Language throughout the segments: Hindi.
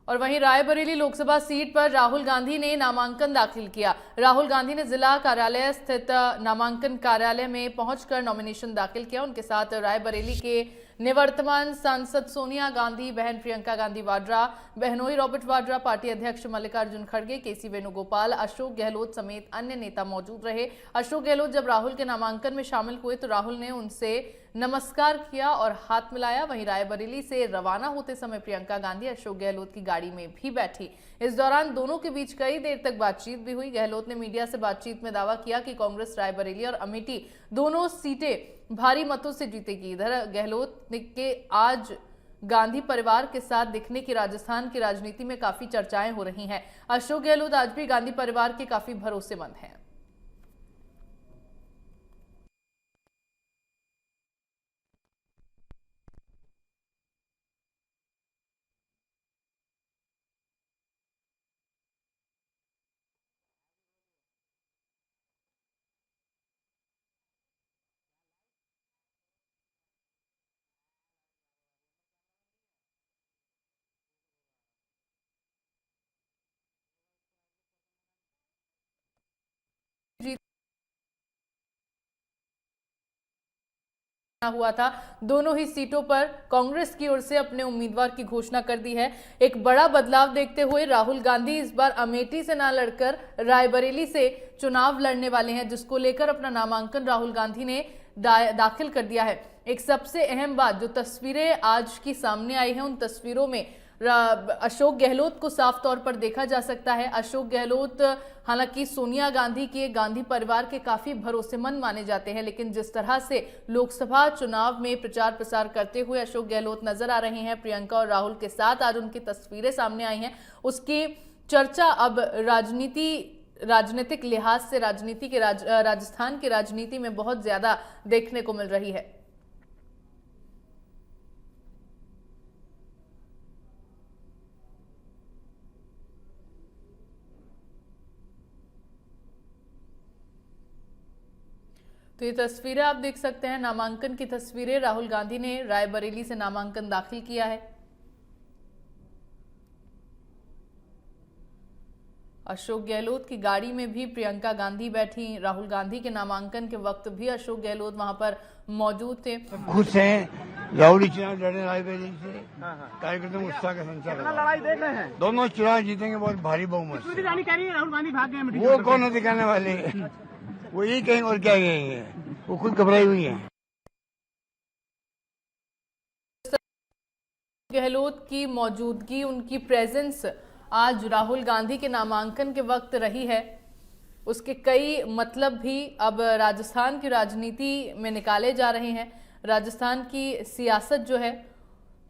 और वहीं रायबरेली लोकसभा सीट पर राहुल गांधी ने नामांकन दाखिल किया। राहुल गांधी ने जिला कार्यालय स्थित नामांकन कार्यालय में पहुंचकर नॉमिनेशन दाखिल किया। उनके साथ रायबरेली के निवर्तमान सांसद सोनिया गांधी, बहन प्रियंका गांधी वाड्रा, बहनोई रॉबर्ट वाड्रा, पार्टी अध्यक्ष मल्लिकार्जुन खड़गे, केसी वेणुगोपाल, अशोक गहलोत समेत अन्य नेता मौजूद रहे। अशोक गहलोत जब राहुल के नामांकन में शामिल हुए तो राहुल ने उनसे नमस्कार किया और हाथ मिलाया। वहीं रायबरेली से रवाना होते समय प्रियंका गांधी अशोक गहलोत की गाड़ी में भी बैठी। इस दौरान दोनों के बीच कई देर तक बातचीत भी हुई। गहलोत ने मीडिया से बातचीत में दावा किया कि कांग्रेस रायबरेली और अमेठी दोनों सीटें भारी मतों से जीतेगी। इधर गहलोत के आज गांधी परिवार के साथ दिखने की राजस्थान की राजनीति में काफी चर्चाएं हो रही हैं। अशोक गहलोत आज भी गांधी परिवार के काफी भरोसेमंद हैं। हुआ था, दोनों ही सीटों पर कांग्रेस की ओर से अपने उम्मीदवार की घोषणा कर दी है। एक बड़ा बदलाव देखते हुए राहुल गांधी इस बार अमेठी से ना लड़कर रायबरेली से चुनाव लड़ने वाले हैं, जिसको लेकर अपना नामांकन राहुल गांधी ने दाखिल कर दिया है। एक सबसे अहम बात, जो तस्वीरें आज की सामने आई हैं, उन तस्वीरों में अशोक गहलोत को साफ तौर पर देखा जा सकता है। अशोक गहलोत हालांकि सोनिया गांधी के गांधी परिवार के काफी भरोसेमंद माने जाते हैं, लेकिन जिस तरह से लोकसभा चुनाव में प्रचार प्रसार करते हुए अशोक गहलोत नजर आ रहे हैं, प्रियंका और राहुल के साथ आज उनकी तस्वीरें सामने आई हैं, उसकी चर्चा अब राजनीतिक लिहाज से राजस्थान की राजनीति में बहुत ज्यादा देखने को मिल रही है। तो ये तस्वीरें आप देख सकते हैं, नामांकन की तस्वीरें। राहुल गांधी ने रायबरेली से नामांकन दाखिल किया है। अशोक गहलोत की गाड़ी में भी प्रियंका गांधी बैठी। राहुल गांधी के नामांकन के वक्त भी अशोक गहलोत वहां पर मौजूद थे। खुश हैं राहुल चुनाव लड़े रायबरेली से, कार्यकर्ता में उत्साह का संचार। लड़ाई देख रहे हैं, दोनों चुनाव जीतेंगे बहुत भारी बहुमत से। राहुल गांधी भाग गए। वो कौन है दिखाने वाले, वो यही कहेंगे और क्या कहेंगे, वो खुद घबराई हुई है। गहलोत की मौजूदगी, उनकी प्रेजेंस आज राहुल गांधी के नामांकन के वक्त रही है, उसके कई मतलब भी अब राजस्थान की राजनीति में निकाले जा रहे हैं। राजस्थान की सियासत जो है,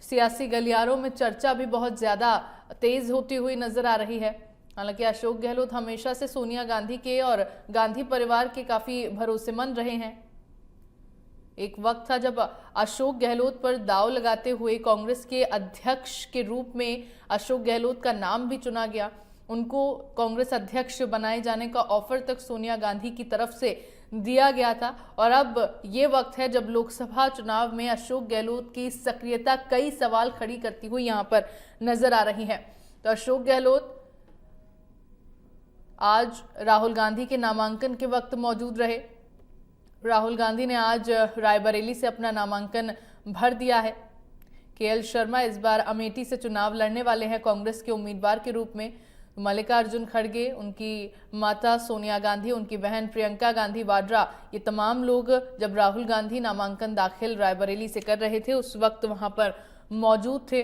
सियासी गलियारों में चर्चा भी बहुत ज़्यादा तेज होती हुई नजर आ रही है। हालांकि अशोक गहलोत हमेशा से सोनिया गांधी के और गांधी परिवार के काफ़ी भरोसेमंद रहे हैं। एक वक्त था जब अशोक गहलोत पर दांव लगाते हुए कांग्रेस के अध्यक्ष के रूप में अशोक गहलोत का नाम भी चुना गया। उनको कांग्रेस अध्यक्ष बनाए जाने का ऑफर तक सोनिया गांधी की तरफ से दिया गया था। और अब ये वक्त है जब लोकसभा चुनाव में अशोक गहलोत की सक्रियता कई सवाल खड़ी करती हुई यहाँ पर नजर आ रही है। तो अशोक गहलोत आज राहुल गांधी के नामांकन के वक्त मौजूद रहे। राहुल गांधी ने आज रायबरेली से अपना नामांकन भर दिया है। केएल शर्मा इस बार अमेठी से चुनाव लड़ने वाले हैं कांग्रेस के उम्मीदवार के रूप में। मल्लिकार्जुन खड़गे, उनकी माता सोनिया गांधी, उनकी बहन प्रियंका गांधी वाड्रा, ये तमाम लोग जब राहुल गांधी नामांकन दाखिल रायबरेली से कर रहे थे उस वक्त वहां पर मौजूद थे।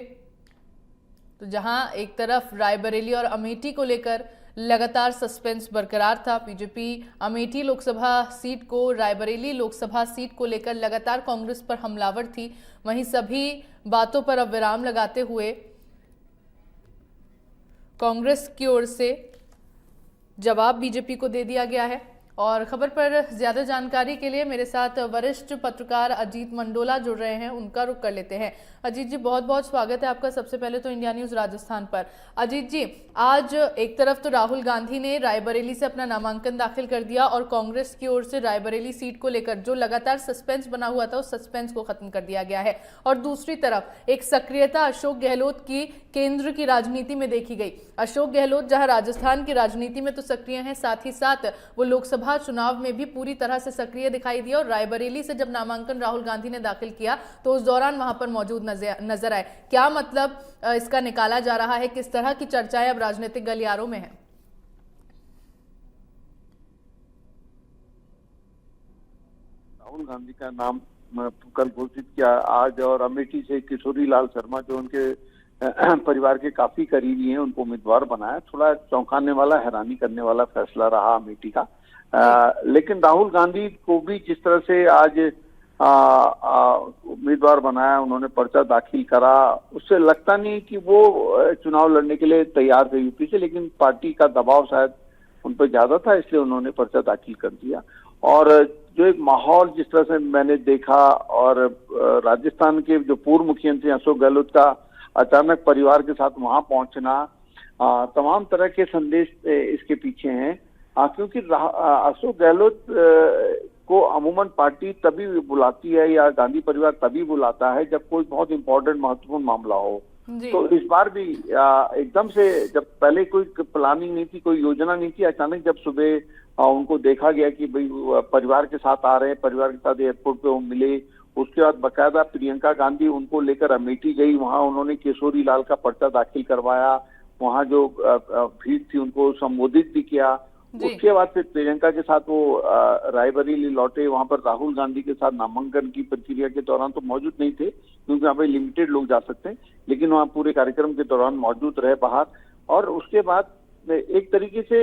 तो जहां एक तरफ रायबरेली और अमेठी को लेकर लगातार सस्पेंस बरकरार था, बीजेपी अमेठी लोकसभा सीट को, रायबरेली लोकसभा सीट को लेकर लगातार कांग्रेस पर हमलावर थी, वहीं सभी बातों पर अब विराम लगाते हुए कांग्रेस की ओर से जवाब बीजेपी को दे दिया गया है और खबर पर ज्यादा जानकारी के लिए मेरे साथ वरिष्ठ पत्रकार अजीत मंडोला जुड़ रहे हैं, उनका रुख कर लेते हैं। अजीत जी, बहुत बहुत स्वागत है आपका सबसे पहले तो इंडिया न्यूज राजस्थान पर। अजीत जी, आज एक तरफ तो राहुल गांधी ने रायबरेली से अपना नामांकन दाखिल कर दिया और कांग्रेस की ओर से रायबरेली सीट को लेकर जो लगातार सस्पेंस बना हुआ था उस सस्पेंस को खत्म कर दिया गया है, और दूसरी तरफ एक सक्रियता अशोक गहलोत की केंद्र की राजनीति में देखी गई। अशोक गहलोत जहां राजस्थान की राजनीति में तो सक्रिय हैं, साथ ही साथ वो लोकसभा चुनाव में भी पूरी तरह से सक्रिय दिखाई दिया, और रायबरेली से जब नामांकन राहुल गांधी ने दाखिल किया तो उस दौरान वहां पर मौजूद नजर आए। क्या मतलब इसका निकाला जा रहा है, किस तरह की चर्चाएं अब राजनीतिक गलियारों में है? राहुल गांधी का नाम कल घोषित किया आज, और अमेठी से किशोरी लाल शर्मा जो उनके परिवार के काफी करीबी हैं उनको उम्मीदवार बनाया। थोड़ा चौंकाने वाला, हैरानी करने वाला फैसला रहा अमेठी का। लेकिन राहुल गांधी को भी जिस तरह से आज उम्मीदवार बनाया, उन्होंने पर्चा दाखिल करा, उससे लगता नहीं कि वो चुनाव लड़ने के लिए तैयार थे यूपी से, लेकिन पार्टी का दबाव शायद उन पर ज्यादा था, इसलिए उन्होंने पर्चा दाखिल कर दिया। और जो एक माहौल जिस तरह से मैंने देखा, और राजस्थान के जो पूर्व मुख्यमंत्री अशोक गहलोत का अचानक परिवार के साथ वहां पहुंचना, तमाम तरह के संदेश इसके पीछे हैं। क्योंकि अशोक गहलोत को अमूमन पार्टी तभी बुलाती है या गांधी परिवार तभी बुलाता है जब कोई बहुत इंपॉर्टेंट महत्वपूर्ण मामला हो। तो इस बार भी एकदम से, जब पहले कोई प्लानिंग नहीं थी, कोई योजना नहीं थी, अचानक जब सुबह उनको देखा गया कि भाई परिवार के साथ आ रहे हैं, परिवार के साथ एयरपोर्ट पे वो मिले, उसके बाद बकायदा प्रियंका गांधी उनको लेकर अमेठी गई, वहां उन्होंने किशोरी लाल का पर्चा दाखिल करवाया, वहां जो भीड़ थी उनको संबोधित भी किया। उसके बाद फिर प्रियंका के साथ वो रायबरेली लौटे, वहां पर राहुल गांधी के साथ नामांकन की प्रक्रिया के दौरान तो मौजूद नहीं थे क्योंकि वहां पर लिमिटेड लोग जा सकते हैं, लेकिन वहां पूरे कार्यक्रम के दौरान मौजूद रहे बाहर। और उसके बाद एक तरीके से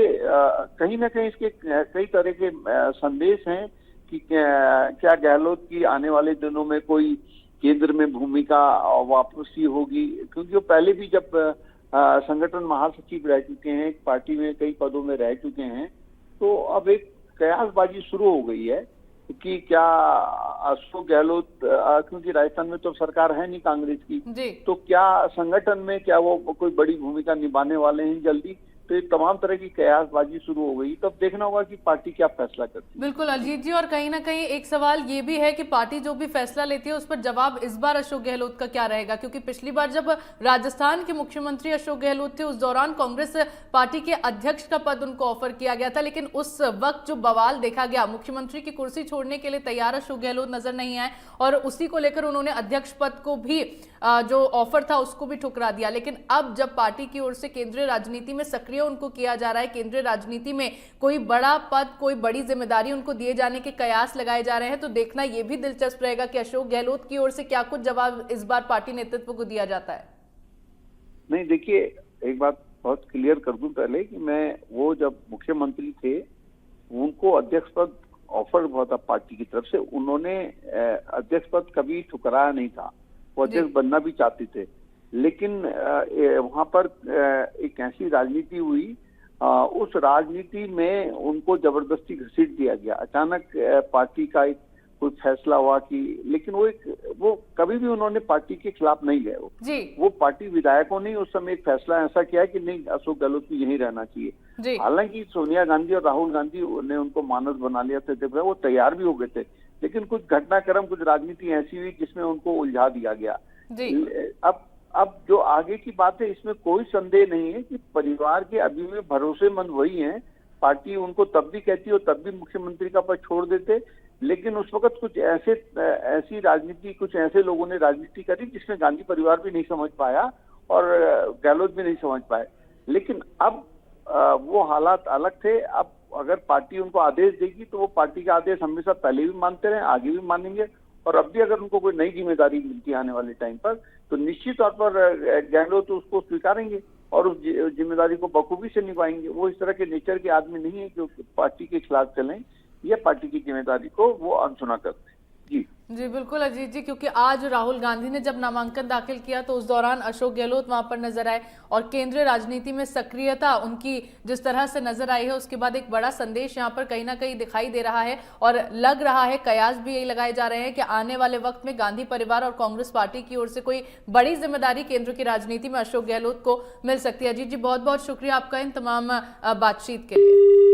कहीं ना कहीं इसके कई तरह के संदेश हैं कि क्या गहलोत की आने वाले दिनों में कोई केंद्र में भूमिका वापसी होगी, क्योंकि वो पहले भी जब संगठन महासचिव रह चुके हैं, पार्टी में कई पदों में रह चुके हैं, तो अब एक कयासबाजी शुरू हो गई है कि क्या अशोक गहलोत, क्योंकि राजस्थान में तो सरकार है नहीं कांग्रेस की, तो क्या संगठन में क्या वो कोई बड़ी भूमिका निभाने वाले हैं जल्दी। तो ये तमाम तरह की कयासबाजी शुरू हो गई, तब देखना होगा कि पार्टी क्या फैसला करती है। बिल्कुल अजीत जी, और कहीं ना कहीं एक सवाल ये भी है कि पार्टी जो भी फैसला लेती है उस पर जवाब इस बार अशोक गहलोत का क्या रहेगा, क्योंकि पिछली बार जब राजस्थान के मुख्यमंत्री अशोक गहलोत थे उस दौरान कांग्रेस पार्टी के अध्यक्ष का पद उनको ऑफर किया गया था, लेकिन उस वक्त जो बवाल देखा गया, मुख्यमंत्री की कुर्सी छोड़ने के लिए तैयार अशोक गहलोत नजर नहीं आए, और उसी को लेकर उन्होंने अध्यक्ष पद को भी जो ऑफर था उसको भी ठुकरा दिया। लेकिन अब जब पार्टी की ओर से केंद्रीय राजनीति में सक्रिय उनको किया जा रहा है, केंद्रीय राजनीति में कोई बड़ा पद, कोई बड़ी जिम्मेदारी उनको दिए जाने के कयास लगाए जा रहे हैं, तो देखना यह भी दिलचस्प रहेगा कि अशोक गहलोत की ओर से क्या कुछ जवाब इस बार पार्टी नेतृत्व को दिया जाता है। नहीं, देखिए, एक बात बहुत क्लियर कर दूं पहले कि मैं वो जब मुख्यमंत्री थे उनको अध्यक्ष पद ऑफर हुआ था पार्टी की तरफ से, उन्होंने अध्यक्ष पद कभी ठुकराया नहीं था, वो अध्यक्ष बनना भी चाहते थे, लेकिन वहां पर एक ऐसी राजनीति हुई, उस राजनीति में उनको जबरदस्ती घसीट दिया गया। अचानक पार्टी का एक कोई फैसला हुआ कि, लेकिन वो कभी भी उन्होंने पार्टी के खिलाफ नहीं गए। वो पार्टी विधायकों ने उस समय एक फैसला ऐसा किया कि नहीं, अशोक गहलोत को यहीं रहना चाहिए। हालांकि सोनिया गांधी और राहुल गांधी ने उनको मानस बना लिया था, वो तैयार भी हो गए थे, लेकिन कुछ घटनाक्रम, कुछ राजनीति ऐसी हुई जिसमें उनको उलझा दिया गया। अब जो आगे की बात है, इसमें कोई संदेह नहीं है कि परिवार के अभी भी भरोसेमंद वही हैं। पार्टी उनको तब भी कहती हो, तब भी मुख्यमंत्री का पद छोड़ देते, लेकिन उस वक्त कुछ ऐसी राजनीति, कुछ ऐसे लोगों ने राजनीति करी जिसमें गांधी परिवार भी नहीं समझ पाया और गहलोत भी नहीं समझ पाए। लेकिन अब वो हालात अलग थे। अब अगर पार्टी उनको आदेश देगी तो वो पार्टी का आदेश हमेशा पहले भी मानते रहे, आगे भी मानेंगे, और अब भी अगर उनको कोई नई जिम्मेदारी मिलती है आने वाले टाइम पर, तो निश्चित तौर पर गहलोत तो उसको स्वीकारेंगे और उस जिम्मेदारी को बखूबी से निभाएंगे। वो इस तरह के नेचर के आदमी नहीं है कि पार्टी के खिलाफ चलें या पार्टी की जिम्मेदारी को वो अनसुना करते हैं। जी बिल्कुल अजीत जी, क्योंकि आज राहुल गांधी ने जब नामांकन दाखिल किया तो उस दौरान अशोक गहलोत वहां पर नजर आए और केंद्रीय राजनीति में सक्रियता उनकी जिस तरह से नजर आई है, उसके बाद एक बड़ा संदेश यहां पर कहीं ना कहीं दिखाई दे रहा है और लग रहा है, कयास भी यही लगाए जा रहे हैं कि आने वाले वक्त में गांधी परिवार और कांग्रेस पार्टी की ओर से कोई बड़ी जिम्मेदारी केंद्र की राजनीति में अशोक गहलोत को मिल सकती है। अजीत जी, बहुत बहुत शुक्रिया आपका इन तमाम बातचीत के लिए।